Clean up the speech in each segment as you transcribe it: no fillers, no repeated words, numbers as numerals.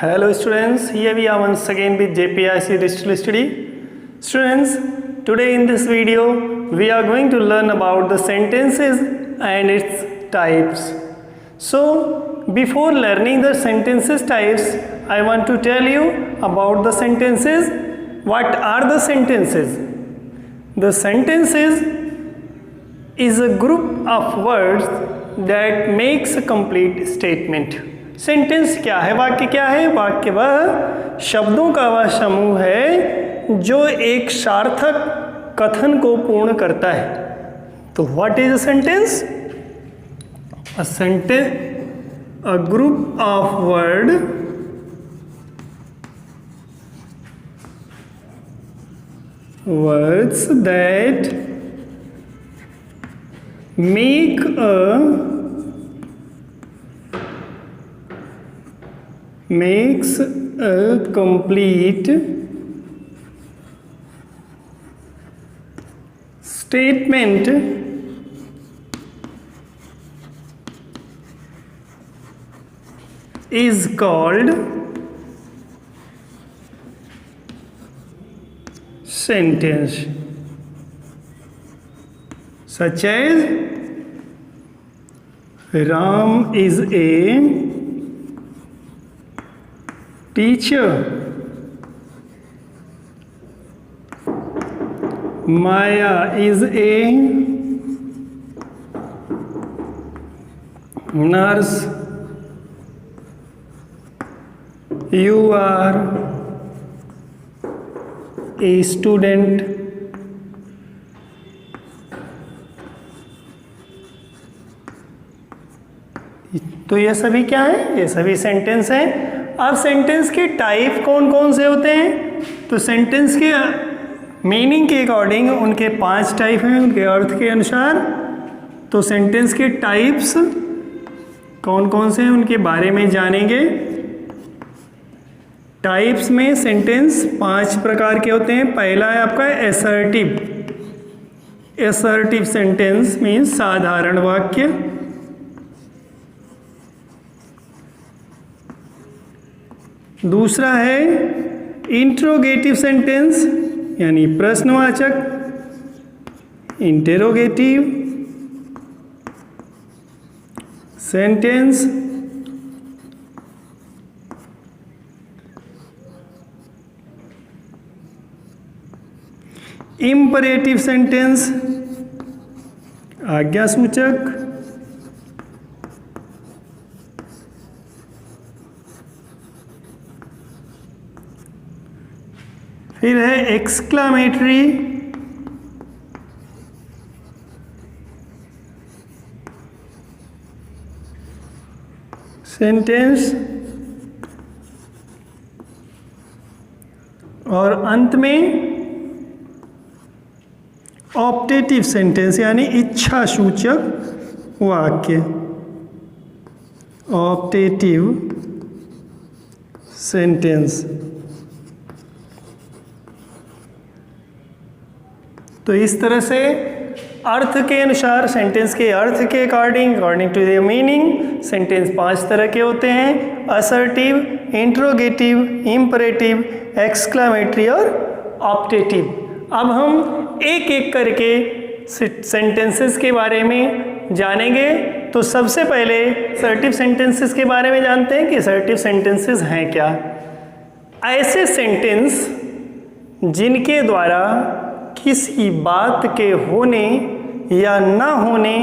Hello students, here we are once again with JPIC Digital Study. Students, today in this video we are going to learn about the sentences and its types. So before learning the sentences types, I want to tell you about the sentences. What are the sentences? The sentences is a group of words that makes a complete statement. Sentence क्या है, वाक्य क्या है? वाक्य वह शब्दों का वह समूह है जो एक सार्थक कथन को पूर्ण करता है. तो what is a sentence? A sentence a group of words that make makes a complete statement is called sentence. Such as Ram is a teacher, Maya is a nurse, you are a student. तो ये सभी क्या है? ये सभी sentence हैं. अब sentence के टाइप कौन कौन से होते हैं? तो सेंटेंस के मीनिंग के अकॉर्डिंग उनके 5 टाइप हैं, उनके अर्थ के अनुसार. तो सेंटेंस के टाइप्स कौन कौन से हैं उनके बारे में जानेंगे. टाइप्स में सेंटेंस 5 प्रकार के होते हैं. पहला है आपका एसर्टिव. एसर्टिव सेंटेंस मीन्स साधारण वाक्य. दूसरा है इंट्रोगेटिव सेंटेंस यानी प्रश्नवाचक, इंटेरोगेटिव सेंटेंस. इंपरेटिव सेंटेंस आज्ञासूचक. फिर है एक्सक्लामेटरी सेंटेंस. और अंत में ऑप्टेटिव सेंटेंस यानी इच्छा सूचक वाक्य. Optative sentence. तो इस तरह से अर्थ के अनुसार, सेंटेंस के अर्थ के according to the meaning sentence 5 तरह के होते हैं. असर्टिव, इंट्रोगेटिव, इंपरेटिव, एक्सक्लामेटरी और ऑप्टेटिव. अब हम एक एक करके सेंटेंसेस के बारे में जानेंगे. तो सबसे पहले असर्टिव सेंटेंसेस के बारे में जानते हैं कि असर्टिव सेंटेंसेस हैं क्या. ऐसे सेंटेंस जिनके द्वारा किसी बात के होने या ना होने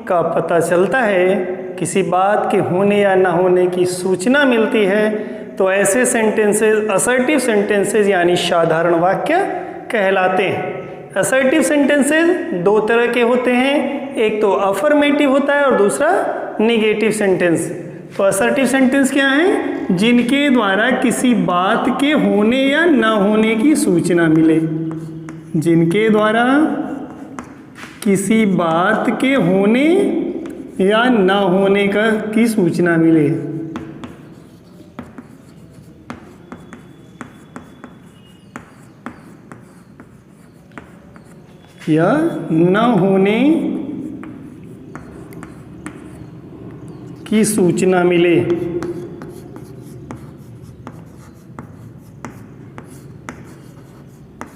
का पता चलता है, किसी बात के होने या ना होने की सूचना मिलती है, तो ऐसे सेंटेंसेस असर्टिव सेंटेंसेस यानी साधारण वाक्य कहलाते हैं. असर्टिव सेंटेंसेस 2 तरह के होते हैं. एक तो अफर्मेटिव होता है और दूसरा निगेटिव सेंटेंस. तो असर्टिव सेंटेंस क्या है? जिनके द्वारा किसी बात के होने या ना होने की सूचना मिले. जिनके द्वारा किसी बात के होने या ना होने की सूचना मिले. या न होने की सूचना मिले।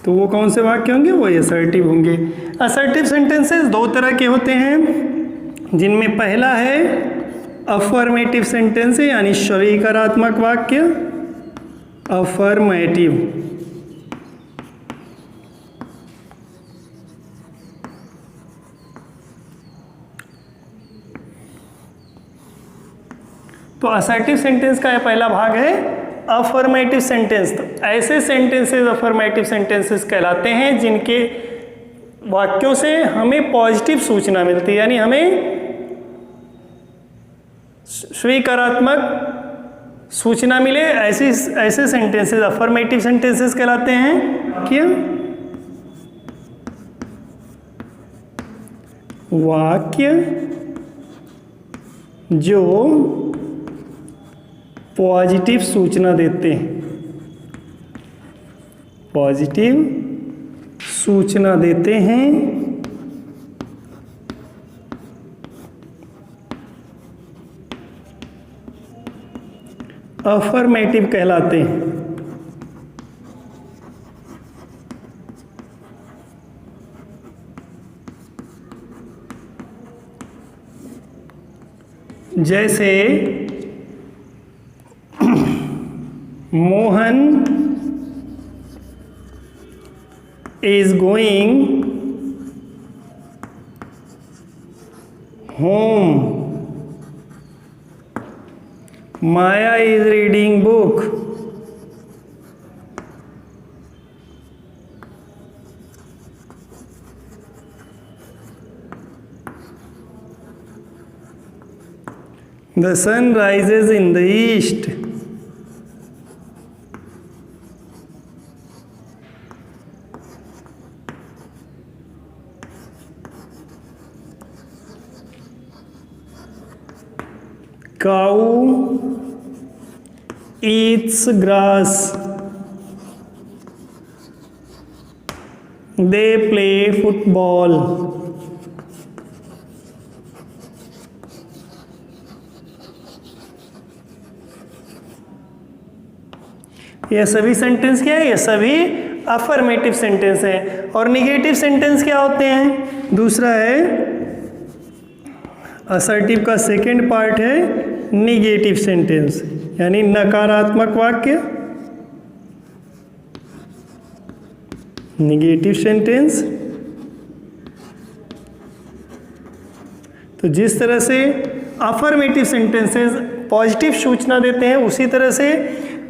तो वो कौन से वाक्य होंगे? वो असर्टिव होंगे। असर्टिव सेंटेंसेस दो तरह के होते हैं, जिनमें पहला है अफर्मेटिव सेंटेंस यानी स्वीकारात्मक वाक्य, अफर्मेटिव। तो असर्टिव सेंटेंस का पहला भाग है अफर्मेटिव सेंटेंस। तो ऐसे सेंटेंसेस अफर्मेटिव सेंटेंसेस कहलाते हैं जिनके वाक्यों से हमें पॉजिटिव सूचना मिलती है, यानी हमें स्वीकारात्मक सूचना मिले, ऐसे सेंटेंसेस अफर्मेटिव सेंटेंसेस कहलाते हैं। क्या वाक्य जो पॉजिटिव सूचना देते हैं, पॉजिटिव सूचना देते हैं, अफर्मेटिव कहलाते हैं। जैसे Mohan is going home, Maya is reading book, the sun rises in the east, cow eats grass, they play football, ये सभी सेंटेंस क्या है? ये सभी अफर्मेटिव सेंटेंस हैं। और निगेटिव सेंटेंस क्या होते हैं? दूसरा है असर्टिव का सेकेंड पार्ट है निगेटिव सेंटेंस, यानी नकारात्मक वाक्य, निगेटिव सेंटेंस। तो जिस तरह से अफर्मेटिव सेंटेंसेस पॉजिटिव सूचना देते हैं, उसी तरह से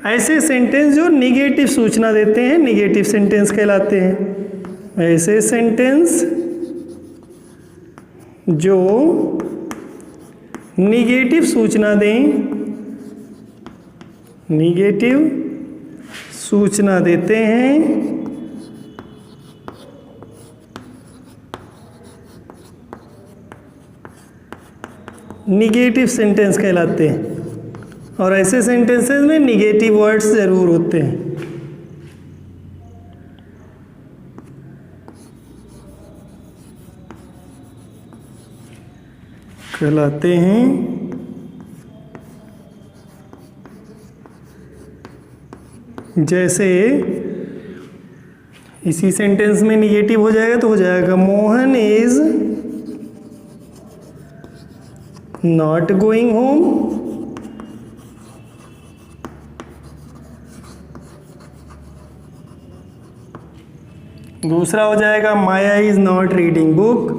ऐसे सेंटेंस जो निगेटिव सूचना देते हैं निगेटिव सेंटेंस कहलाते हैं। ऐसे सेंटेंस जो निगेटिव सूचना दें, निगेटिव सूचना देते हैं, निगेटिव सेंटेंस कहलाते हैं। और ऐसे सेंटेंसेस में निगेटिव वर्ड्स जरूर होते हैं। कहलाते हैं जैसे इसी सेंटेंस में निगेटिव हो जाएगा तो हो जाएगा Mohan is not going home, दूसरा हो जाएगा Maya is not reading book,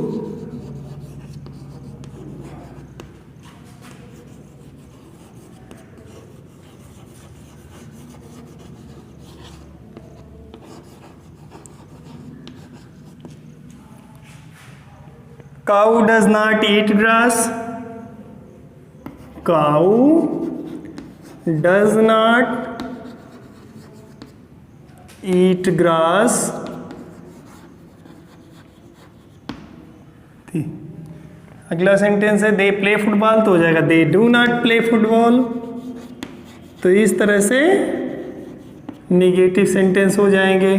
cow does not eat grass, cow does not eat grass। अगला सेंटेंस है दे प्ले फुटबॉल, तो हो जाएगा they do not play football. तो इस तरह से निगेटिव सेंटेंस हो जाएंगे।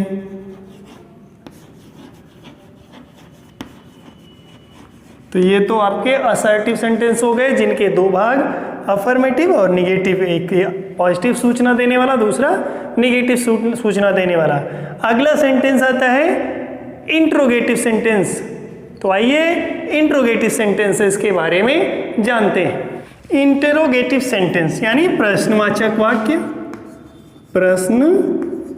तो ये तो आपके असर्टिव सेंटेंस हो गए, जिनके दो भाग अफर्मेटिव और निगेटिव, एक पॉजिटिव सूचना देने वाला, दूसरा निगेटिव सूचना देने वाला। अगला सेंटेंस आता है इंट्रोगेटिव सेंटेंस। तो आइए इंट्रोगेटिव सेंटेंसेस के बारे में जानते हैं। इंटरोगेटिव सेंटेंस यानी प्रश्नवाचक वाक्य। प्रश्नवाचक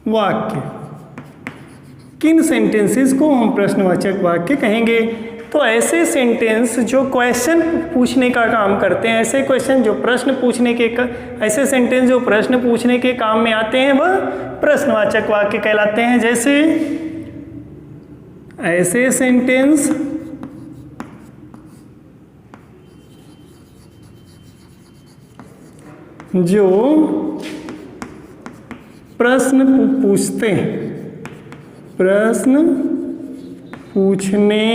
वाक्य, किन सेंटेंसेस को हम प्रश्नवाचक वाक्य कहेंगे? तो ऐसे सेंटेंस जो क्वेश्चन पूछने का काम करते हैं, ऐसे क्वेश्चन जो प्रश्न पूछने के ऐसे सेंटेंस जो प्रश्न पूछने के काम में आते हैं वह प्रश्नवाचक वाक्य कहलाते हैं। जैसे ऐसे सेंटेंस जो प्रश्न पूछते हैं, प्रश्न पूछने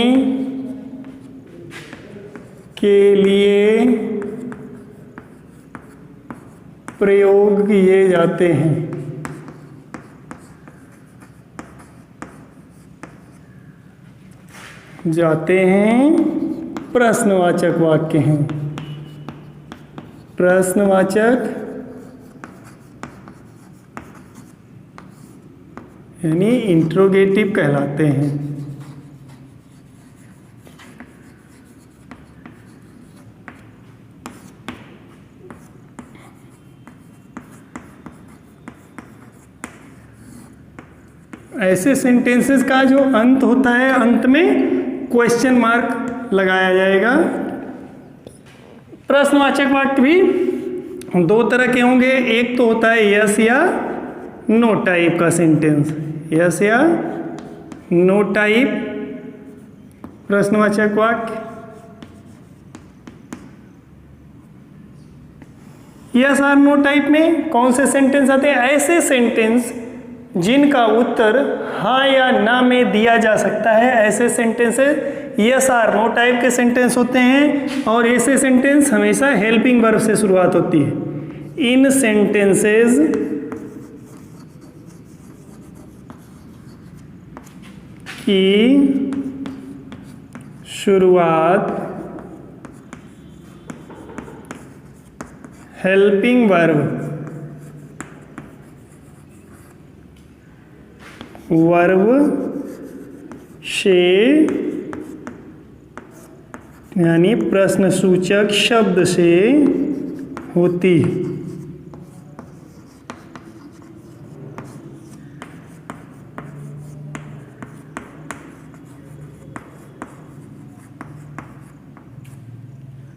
के लिए प्रयोग किए जाते हैं। प्रश्नवाचक वाक्य हैं। प्रश्नवाचक यानी इंट्रोगेटिव कहलाते हैं। ऐसे सेंटेंसेस का जो अंत होता है, अंत में क्वेश्चन मार्क लगाया जाएगा। प्रश्नवाचक वाक्य भी दो तरह के होंगे, एक तो होता है यस या नो टाइप का सेंटेंस, यस या नो टाइप प्रश्नवाचक वाक्य। यस और नो टाइप में कौन से सेंटेंस आते हैं? ऐसे सेंटेंस जिनका उत्तर हाँ या ना में दिया जा सकता है, ऐसे सेंटेंसेस यस और नो टाइप के सेंटेंस होते हैं। और ऐसे सेंटेंस हमेशा हेल्पिंग वर्ब से शुरुआत होती है। इन सेंटेंसेस की शुरुआत हेल्पिंग वर्ब से यानी प्रश्नसूचक शब्द से होती है।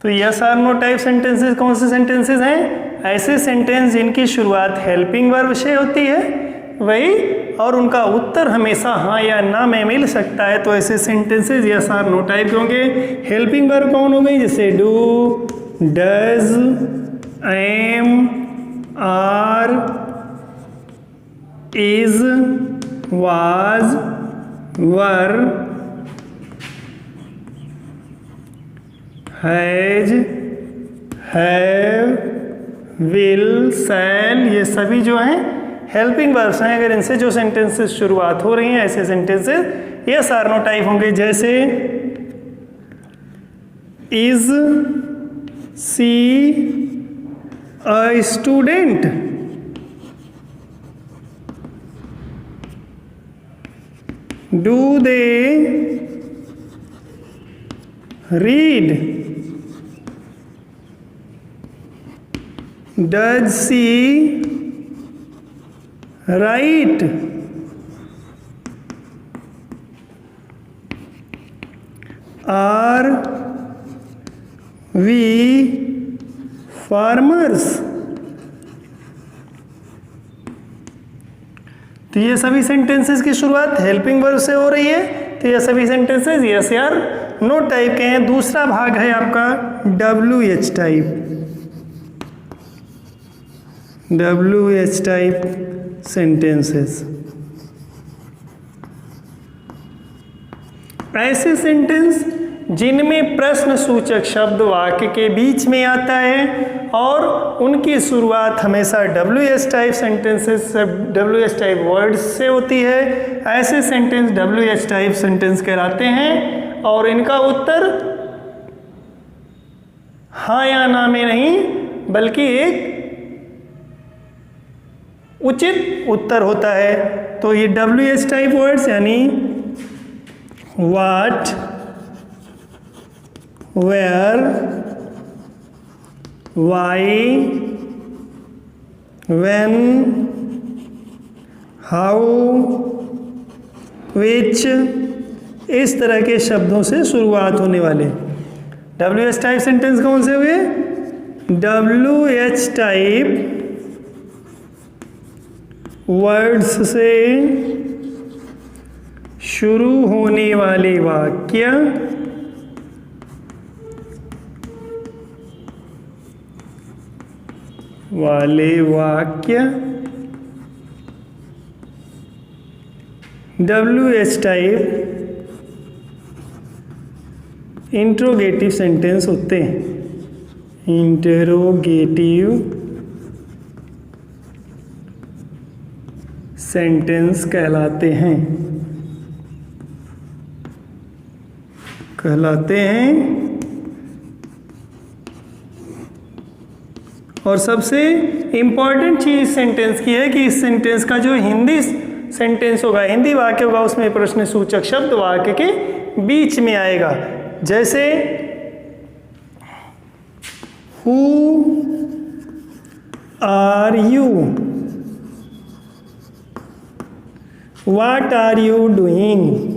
तो यस और नो टाइप सेंटेंसेस कौन से सेंटेंसेस हैं? ऐसे सेंटेंस जिनकी शुरुआत हेल्पिंग वर्ब से होती है वही, और उनका उत्तर हमेशा हाँ या ना में मिल सकता है, तो ऐसे सेंटेंसेस यस और नो टाइप के होंगे। हेल्पिंग वर्ब कौन हो गई? जैसे do, does, am, are, is, was, were, has, have, will, shall, ये सभी जो हैं हेल्पिंग वर्ब्स हैं। अगर इनसे जो सेंटेंसेस शुरुआत हो रही हैं ऐसे सेंटेंसेस यस और नो टाइप होंगे। जैसे is she a student? Do they read? Does she write? Are we farmers? तो ये सभी सेंटेंसेस की शुरुआत हेल्पिंग वर्ब से हो रही है, तो ये सभी सेंटेंसेस यस या नो टाइप के हैं। दूसरा भाग है आपका WH type. WH type sentences, ऐसे सेंटेंस जिनमें प्रश्न सूचक शब्द वाक्य के बीच में आता है और उनकी शुरुआत हमेशा WH type sentences, WH type words से होती है, ऐसे सेंटेंस WH टाइप सेंटेंस कहलाते हैं। और इनका उत्तर हाँ या ना में नहीं, बल्कि एक उचित उत्तर होता है। तो ये WH टाइप वर्ड्स यानी what, where, why, when, how, which, इस तरह के शब्दों से शुरुआत होने वाले WH टाइप सेंटेंस कौन से हुए? WH टाइप वर्ड्स से शुरू होने वाले वाक्य WH टाइप इंट्रोगेटिव सेंटेंस होते हैं। इंटरोगेटिव सेंटेंस कहलाते हैं। और सबसे इम्पॉर्टेंट चीज सेंटेंस की है कि इस सेंटेंस का जो हिंदी सेंटेंस होगा, हिंदी वाक्य होगा, उसमें प्रश्न सूचक शब्द वाक्य के बीच में आएगा। जैसे who are you, what are you doing,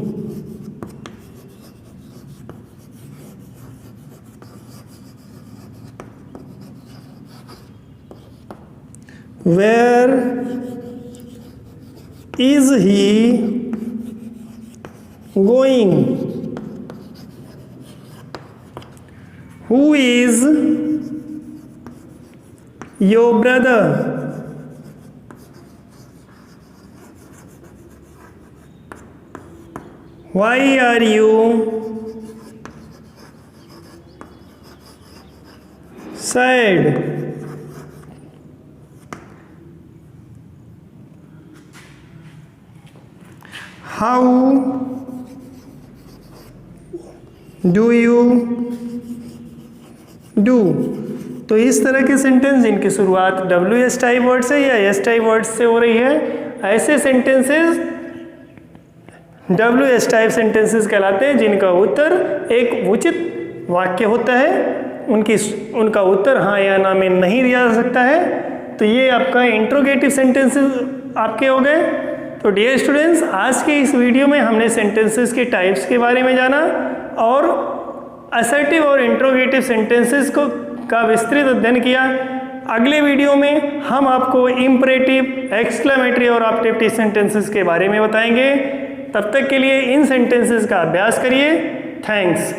where is he going, who is your brother, why are you sad, how do you do. तो इस तरह के सेंटेंस जिनकी शुरुआत WH टाइप वर्ड से या S टाइप वर्ड से हो रही है, ऐसे सेंटेंसेस WH टाइप सेंटेंसेस कहलाते हैं, जिनका उत्तर एक उचित वाक्य होता है। उनका उत्तर हाँ या ना में नहीं दिया जा सकता है। तो ये आपका इंट्रोगेटिव सेंटेंसेस आपके हो गए। तो डियर स्टूडेंट्स, आज के इस वीडियो में हमने सेंटेंसेस के टाइप्स के बारे में जाना और असर्टिव और इंट्रोगेटिव सेंटेंसेस का विस्तृत अध्ययन किया। अगले वीडियो में हम आपको इम्परेटिव, एक्सक्लेमेटरी और ऑप्टेटिव सेंटेंसेस के बारे में बताएंगे। तब तक के लिए इन सेंटेंसेस का अभ्यास करिए। थैंक्स।